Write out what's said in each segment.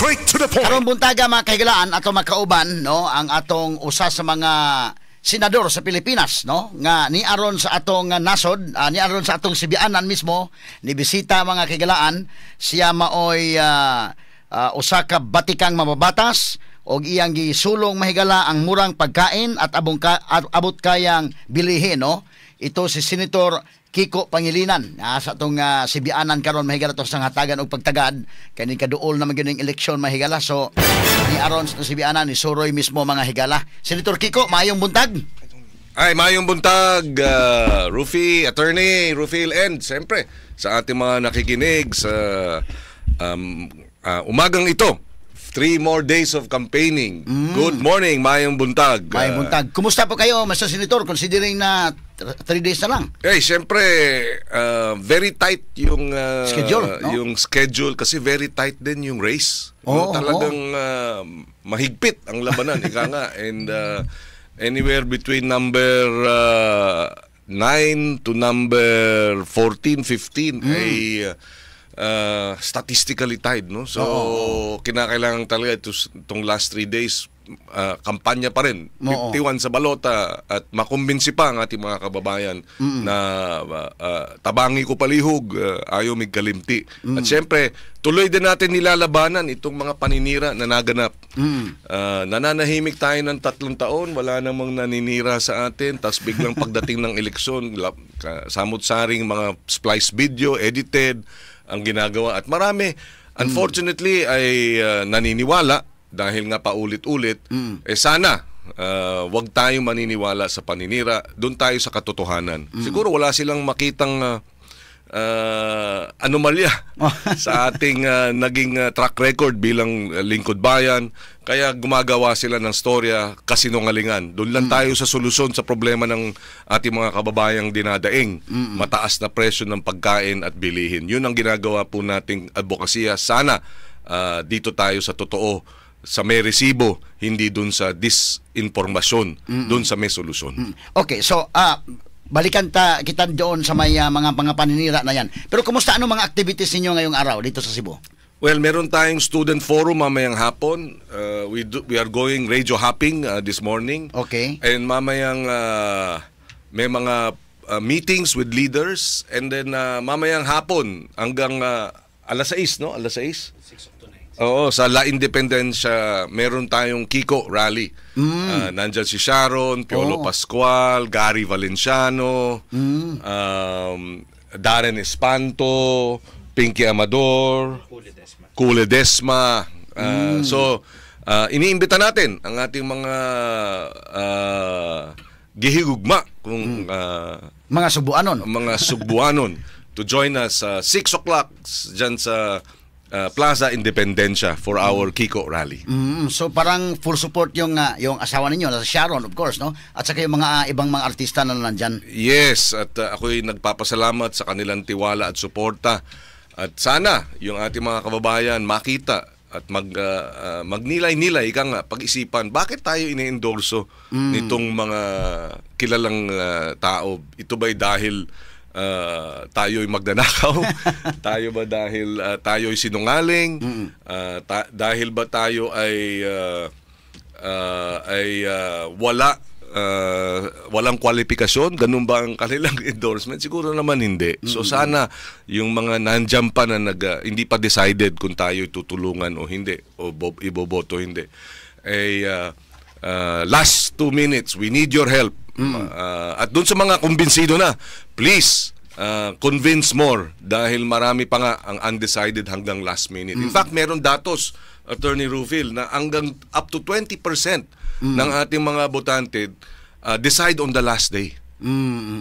Straight to the point. Karong buntaga mga kahigalaan ato makauban no ang atong usa sa mga senador sa Pilipinas no nga ni aron sa atong nasod ni aron sa atong sibianan mismo ni bisita mga kahigalaan siya maoy usa ka batikang mababatas og iyang gisulong mahigala ang murang pagkain at abot kayang bilihin no. Ito si Senator Kiko Pangilinan sa atong sibianan karon mahigala to sang hatagan og pagtagad kani kaduol na magyud eleksyon mahigala so ni aron sa sibianan ni Suroy mismo mga higala. Senator Kiko, maayong buntag. Ay, maayong buntag, Rufy, Attorney Rufil, and siyempre sa ating mga nakikinig sa umagang ito. 3 more days of campaigning. Good morning, maayong buntag. Maayong buntag. Kumusta po kayo, Mr. Senator, considering na 3 days na lang? Siyempre, very tight yung schedule, no? Yung schedule kasi very tight din yung race. Talagang mahigpit ang labanan, ika nga. And anywhere between number 9 to number 14, 15 ay statistically tied, no? So kinakailangan talaga itong last 3 days kampanya pa rin, 51 sa balota at makumbinsi pa ang ating mga kababayan na tabangi ko palihog, ayaw mig kalimti. At syempre tuloy din natin nilalabanan itong mga paninira na naganap. Nananahimik tayo ng 3 taon, wala namang naninira sa atin, tas biglang pagdating ng eleksyon, samot-saring mga splice video, edited ang ginagawa at marami unfortunately ay naniniwala dahil nga paulit-ulit. Sana wag tayong maniniwala sa paninira, doon tayo sa katotohanan. Siguro wala silang makitang anomalya sa ating naging track record bilang lingkod bayan, kaya gumagawa sila ng storya kasinungalingan. Doon lang tayo sa solusyon sa problema ng ating mga kababayang dinadaing. Mataas na presyo ng pagkain at bilihin. Yun ang ginagawa po nating advokasya. Sana dito tayo sa totoo, sa may resibo, hindi doon sa disinformasyon, doon sa may solusyon. Okay, so balikan kita doon sa may mga paninira na yan. Pero kumusta ano mga activities ninyo ngayong araw dito sa Cebu? Well, meron tayong student forum mamayang hapon. We are going radio hopping this morning. Okay. And mamayang may mga meetings with leaders, and then mamayang hapon hanggang alas 6, no? Alas 6? 6 to 9. Oo, sa La Independencia meron tayong Kiko rally. Nandyan si Sharon, Piolo Pascual, Gary Valenciano, Darren Espanto, Pinky Amador, Kule Desma. So, iniimbita natin ang ating mga gihigugma kung mga Subuanon to join us 6 o'clock dyan sa Plaza Independencia for our Kiko rally. So parang full support yung asawa ninyo, na Sharon, of course, no? At saka yung mga ibang mga artista na nandyan. Yes, at ako'y nagpapasalamat sa kanilang tiwala at suporta. At sana yung ating mga kababayan makita at magnilay-nilay pag-isipan, bakit tayo ini-endorso nitong mga kilalang tao? Ito ba'y dahil tayo'y magnanakaw? Tayo ba dahil tayo'y sinungaling? Dahil ba tayo ay walang kwalifikasyon? Ganun ba ang kanilang endorsement? Siguro naman hindi. So sana yung mga nandiyan pa na hindi pa decided kung tayo tutulungan o hindi, o iboboto hindi, last 2 minutes, we need your help. At dun sa mga kumbinsido na, please convince more, dahil marami pa nga ang undecided hanggang last minute. In fact, meron datos, Attorney Rufil, na hanggang up to 20% ng ating mga botante decide on the last day.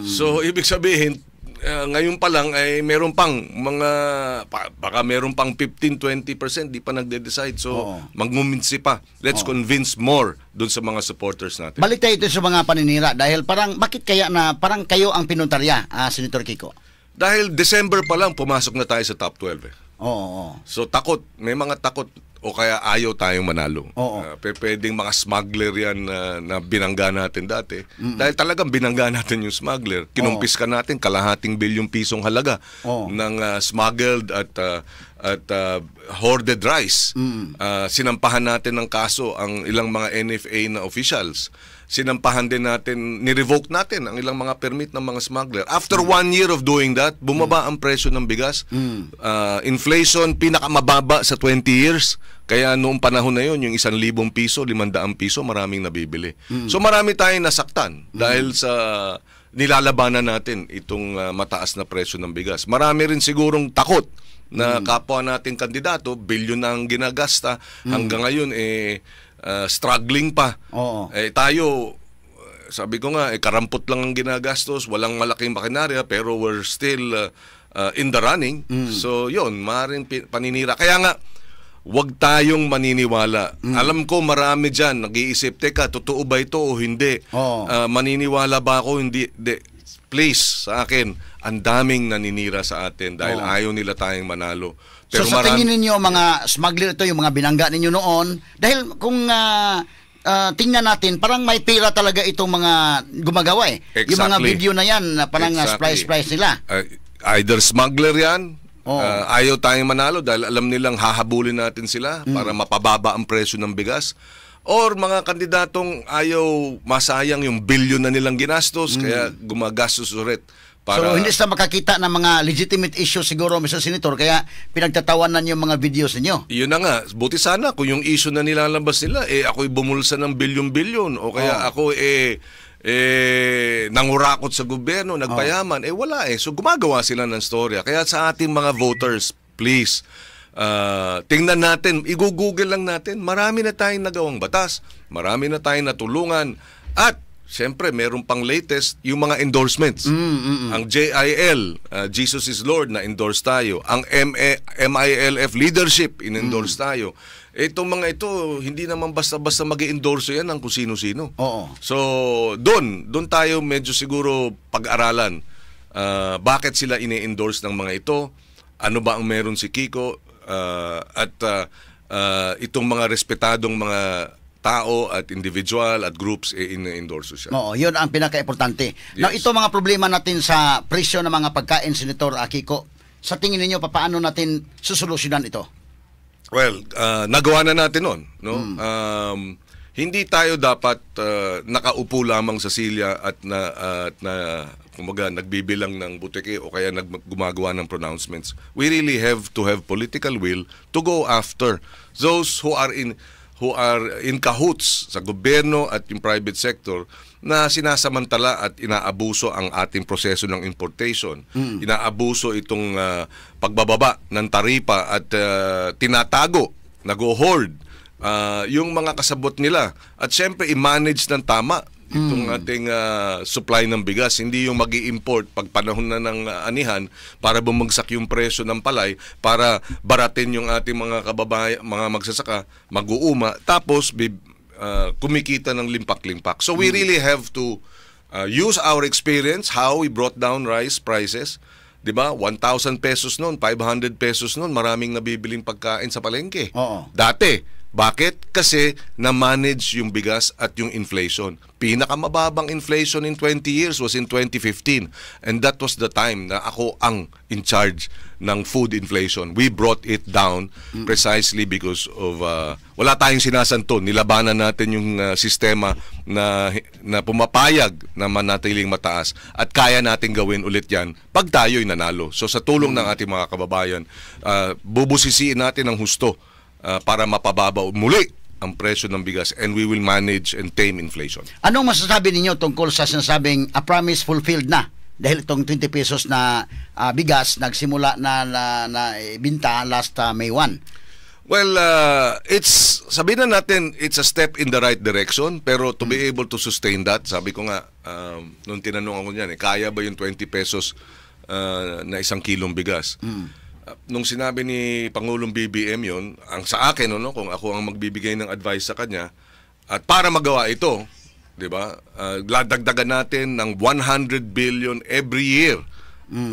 So, ibig sabihin, ngayon pa lang ay meron pang mga baka meron pang 15-20% di pa nagde-decide. So, magmuminsi pa. Let's convince more dun sa mga supporters natin. Balik tayo ito sa mga paninira dahil bakit kaya na parang kayo ang pinuntarya, Senator Kiko? Dahil December pa lang pumasok na tayo sa top 12 eh. Oo. So, takot. May mga takot o kaya ayaw tayong manalo. Oo. Pwedeng mga smuggler yan na binangga natin dati. Dahil talagang binangga natin yung smuggler. Kinumpiska natin kalahating bilyong pisong halaga ng smuggled at hoarded rice. Sinampahan natin ng kaso ang ilang mga NFA na officials. Sinampahan din natin, nirevoke natin ang ilang mga permit ng mga smuggler. After 1 year of doing that, bumaba ang presyo ng bigas. Inflation, pinakamababa sa 20 years. Kaya noong panahon na yun, yung 1,000 piso, 500 piso, maraming nabibili. So marami tayong nasaktan dahil sa nilalabanan natin itong mataas na presyo ng bigas. Marami rin sigurong takot na kapwa nating kandidato, bilyon na ang ginagasta. Hanggang ngayon, struggling pa. Tayo, sabi ko nga, karampot lang ang ginagastos, walang malaking makinarya, pero we're still in the running. So yun, maaaring paninira. Kaya nga, wag tayong maniniwala. Alam ko marami dyan, nag-iisip, teka, totoo ba ito o hindi? Maniniwala ba ako? Hindi. Please, sa akin, ang daming naninira sa atin dahil ayaw nila tayong manalo. Pero so sa tingin ninyo, mga smuggler ito, yung mga binangga ninyo noon, dahil kung tingnan natin, parang may pera talaga itong mga gumagawa eh. Exactly. Yung mga video na yan, parang splice nila. Either smuggler yan, ayaw tayong manalo dahil alam nilang hahabulin natin sila para mapababa ang presyo ng bigas. Or mga kandidatong ayaw masayang yung bilyon na nilang ginastos, kaya gumagastos ulit. So hindi sila makakita ng mga legitimate issues siguro, Mr. Senator, kaya pinagtatawanan yung mga videos ninyo. Yun na nga, buti sana kung yung issue na nilalabas nila, ako'y bumulsa ng bilyon-bilyon, o kaya ako nangurakot sa gobyerno, nagpayaman, wala So gumagawa sila ng storya. Kaya sa ating mga voters, please, tingnan natin, i-google lang natin, marami na tayong nagawang batas, marami na tayong natulungan, at siyempre, meron pang latest, yung mga endorsements. Ang JIL, Jesus is Lord, na-endorse tayo. Ang MILF Leadership, in-endorse tayo. Itong mga ito, hindi naman basta-basta mag-i-endorse yan ng kung sino-sino. So, doon tayo medyo siguro pag-aralan. Bakit sila ini-endorse ng mga ito? Ano ba ang meron si Kiko? At itong mga respetadong mga tao at individual at groups in-endorse siya. Yun ang pinaka-importante. Yes. Now, ito mga problema natin sa presyo ng mga pagkain, Senator Kiko. Sa tingin ninyo, paano natin susolusyonan ito? Well, nagawa na natin nun. No? Hindi tayo dapat nakaupo lamang sa silya at kumbaga, nagbibilang ng butike o kaya gumagawa ng pronouncements. We really have to have political will to go after those who are in cahoots sa gobyerno at yung private sector na sinasamantala at inaabuso ang ating proseso ng importation. Inaabuso itong pagbababa ng taripa at tinatago, nag-hoard yung mga kasabot nila. At syempre, i-manage ng tama itong ating supply ng bigas. Hindi yung mag-i-import pag panahon na ng anihan para bumagsak yung presyo ng palay, para baratin yung ating mga kababayan, mga magsasaka, mag-uuma, tapos kumikita ng limpak-limpak. So we really have to use our experience, how we brought down rice prices. Diba? 1,000 pesos noon, 500 pesos noon, maraming nabibiling pagkain sa palengke. Dati. Bakit? Kasi na-manage yung bigas at yung inflation. Pinakamababang inflation in 20 years was in 2015. And that was the time na ako ang in charge ng food inflation. We brought it down precisely because of wala tayong sinasanton. Nilabanan natin yung sistema na pumapayag na manatiling mataas. At kaya natin gawin ulit yan pag tayo'y nanalo. So sa tulong ng ating mga kababayan, bubusisiin natin ang husto para mapababaw muli ang presyo ng bigas, and we will manage and tame inflation. Anong masasabi ninyo tungkol sa sinasabing a promise fulfilled na? Dahil itong 20 pesos na bigas nagsimula na binta last May 1. Well, sabihin na natin, it's a step in the right direction, pero to be able to sustain that, sabi ko nga, nung tinanong ako niyan, kaya ba yung 20 pesos na 1 kilong bigas? Nung sinabi ni Pangulong BBM yon, ang sa akin, kung ako ang magbibigay ng advice sa kanya, at para magawa ito, di ba, ladagdagan natin ng 100 billion every year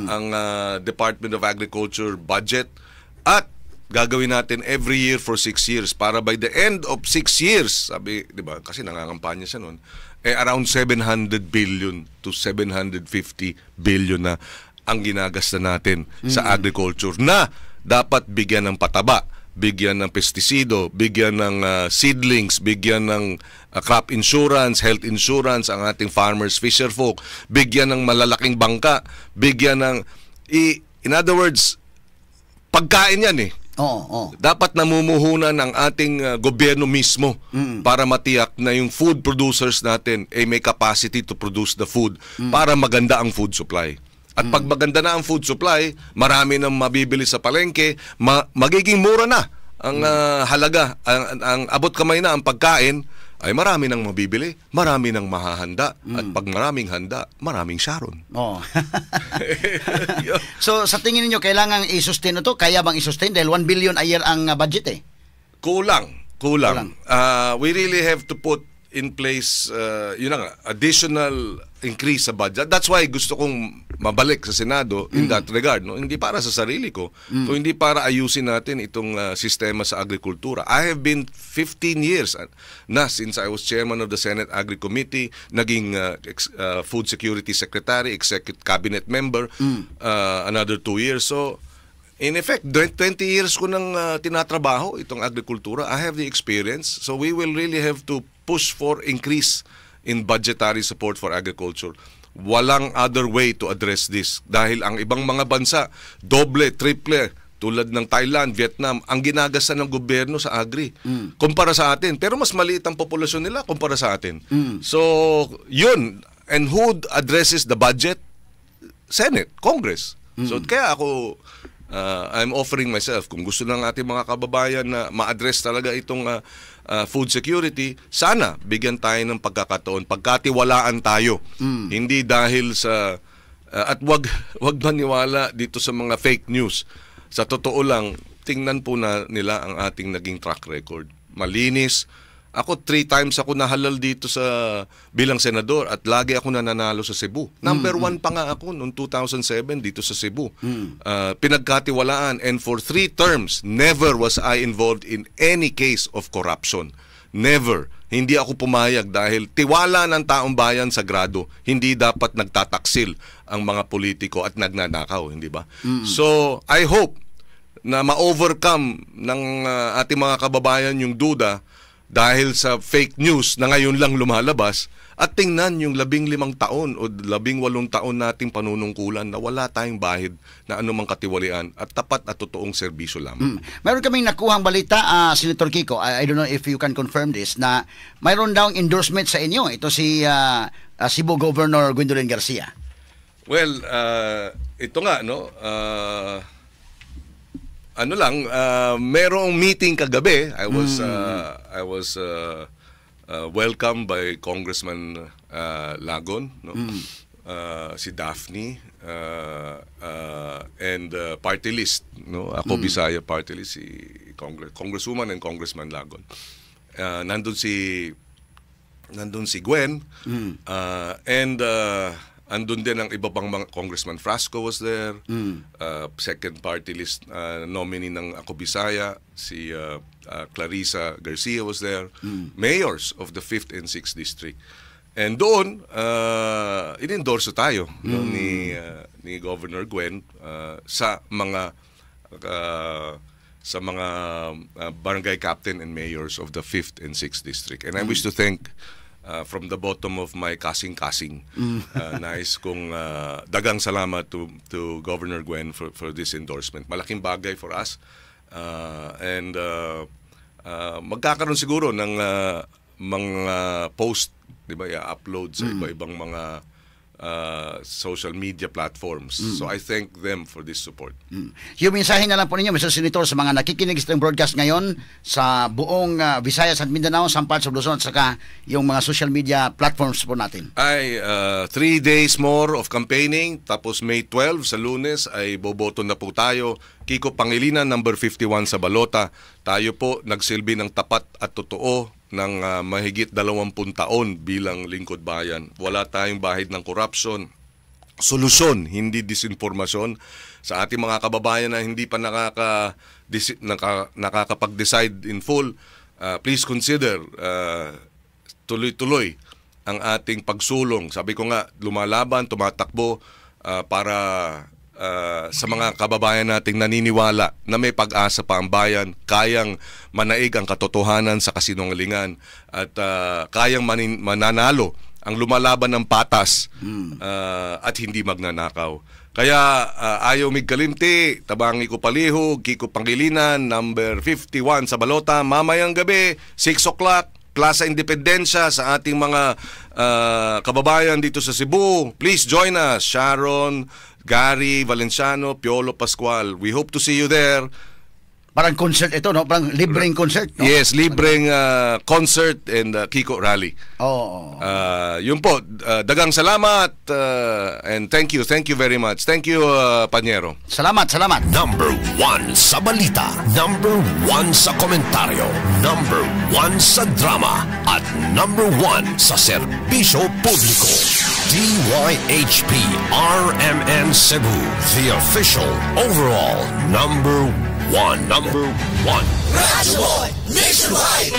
ang Department of Agriculture budget, at gagawin natin every year for 6 years para by the end of 6 years, sabi, di ba, kasi nangangampanya siya noon, around 700 billion to 750 billion na ang ginagasta natin sa agriculture na dapat bigyan ng pataba, bigyan ng pestisido, bigyan ng seedlings, bigyan ng crop insurance, health insurance, ang ating farmers, fisherfolk, bigyan ng malalaking bangka, bigyan ng, in other words, pagkain yan eh. Dapat namumuhunan ng ating gobyerno mismo para matiyak na yung food producers natin ay may capacity to produce the food para maganda ang food supply. At pag maganda na ang food supply, marami nang mabibili sa palengke, magiging mura na ang halaga, ang abot kamay na ang pagkain, ay marami nang mabibili, marami nang mahahanda. At pag maraming handa, maraming Sharon. So sa tingin niyo kailangan i-sustain ito? Kaya bang i-sustain? Dahil 1 billion a year ang budget eh. Kulang. We really have to put in place yun nga, additional increase sa budget. That's why gusto kong mabalik sa Senado in that regard, no? Hindi para sa sarili ko, hindi para ayusin natin itong sistema sa agrikultura. I have been 15 years na since I was chairman of the Senate Agri Committee, naging Food Security Secretary, Executive Cabinet Member, another 2 years. So in effect, 20 years ko nang tinatrabaho itong agrikultura. I have the experience. So we will really have to push for increase in budgetary support for agriculture. Walang other way to address this. Dahil ang ibang mga bansa, doble, triple, tulad ng Thailand, Vietnam, ang ginagasa ng gobyerno sa agri. Kumpara sa atin. Pero mas maliit ang populasyon nila kumpara sa atin. So, yun. And who addresses the budget? Senate, Congress. So, kaya ako, I'm offering myself, kung gusto ng ating mga kababayan na ma-address talaga itong food security, sana bigyan tayo ng pagkakataon, pagkatiwalaan tayo. Hindi dahil sa at wag maniwala dito sa mga fake news. Sa totoo lang, tingnan po nila ang ating naging track record. Malinis. Ako 3 times ako nahalal dito sa bilang senador at lagi ako nananalo sa Cebu. Number 1 pa nga ako noong 2007 dito sa Cebu. Pinagkatiwalaan, and for 3 terms, never was I involved in any case of corruption. Never. Hindi ako pumayag dahil tiwala ng taong bayan sagrado. Hindi dapat nagtataksil ang mga politiko at nagnanakaw, hindi ba? So, I hope na ma-overcome ng ating mga kababayan yung duda dahil sa fake news na ngayon lang lumalabas, at tingnan yung 15 taon o 18 taon nating panunungkulan na wala tayong bahid na anumang katiwalian at tapat at totoong serbisyo lamang. Meron kaming nakuhang balita, Senator Kiko, I don't know if you can confirm this, na mayroon daw endorsement sa inyo. Ito si Cebu Governor Gwendolyn Garcia. Well, ito nga, no? Merong meeting kagabi. I was welcomed by Congressman Lagon, no? Si Daphne and party list, no? Ako Bisaya party list, si Congresswoman and Congressman Lagon. Nandun si Gwen, and andun din ang iba pang mga, Congressman Frasco was there, second party list nominee ng Ako Bisaya, si Clarissa Garcia was there, mayors of the 5th and 6th district. And doon, in-endorso tayo no, ni Governor Gwen sa mga barangay captain and mayors of the 5th and 6th district. And I wish to thank from the bottom of my kasing-kasing. Nais kong dagang salamat to Governor Gwen for this endorsement. Malaking bagay for us. And magkakaroon siguro ng mga post, di ba, i-upload sa iba-ibang mga social media platforms. So I thank them for this support. Yung mensahe na lang po ninyo, Mr. Senator, sa mga nakikinig sa broadcast ngayon sa buong Visayas at Mindanao, Sampal, sa Luzon, at saka yung mga social media platforms po natin. 3 days more of campaigning, tapos May 12 sa Lunes ay boboto na po tayo. Kiko Pangilinan, number 51 sa balota. Tayo po nagsilbi ng tapat at totoo ng mahigit 20 taon bilang lingkod bayan. Wala tayong bahid ng corruption. Solusyon, hindi disinformasyon. Sa ating mga kababayan na hindi pa nakakapag-decide in full, please consider tuloy-tuloy ang ating pagsulong. Sabi ko nga, lumalaban, tumatakbo para sa mga kababayan nating naniniwala na may pag-asa pa ang bayan, kayang manaig ang katotohanan sa kasinungalingan at kayang mananalo ang lumalaban ng patas at hindi magnanakaw. Kaya ayaw migkalimti, tabangi ko palihog, Kiko Pangilinan, number 51 sa Balota, mamayang gabi, 6 o'clock, Plaza Independencia sa ating mga kababayan dito sa Cebu. Please join us, Sharon, Gary Valenciano, Piolo Pascual. We hope to see you there. Parang concert ito, no? Parang libreng concert, no? Yes, libreng concert and Kiko Rally. Yun po, dagang salamat and thank you very much. Thank you, Panyero. Salamat. Number 1 sa balita, number 1 sa komentaryo, number 1 sa drama, at number 1 sa serbisyo publiko. DYHP RMN Cebu, the official overall number 1. Radyo Boy Nationwide.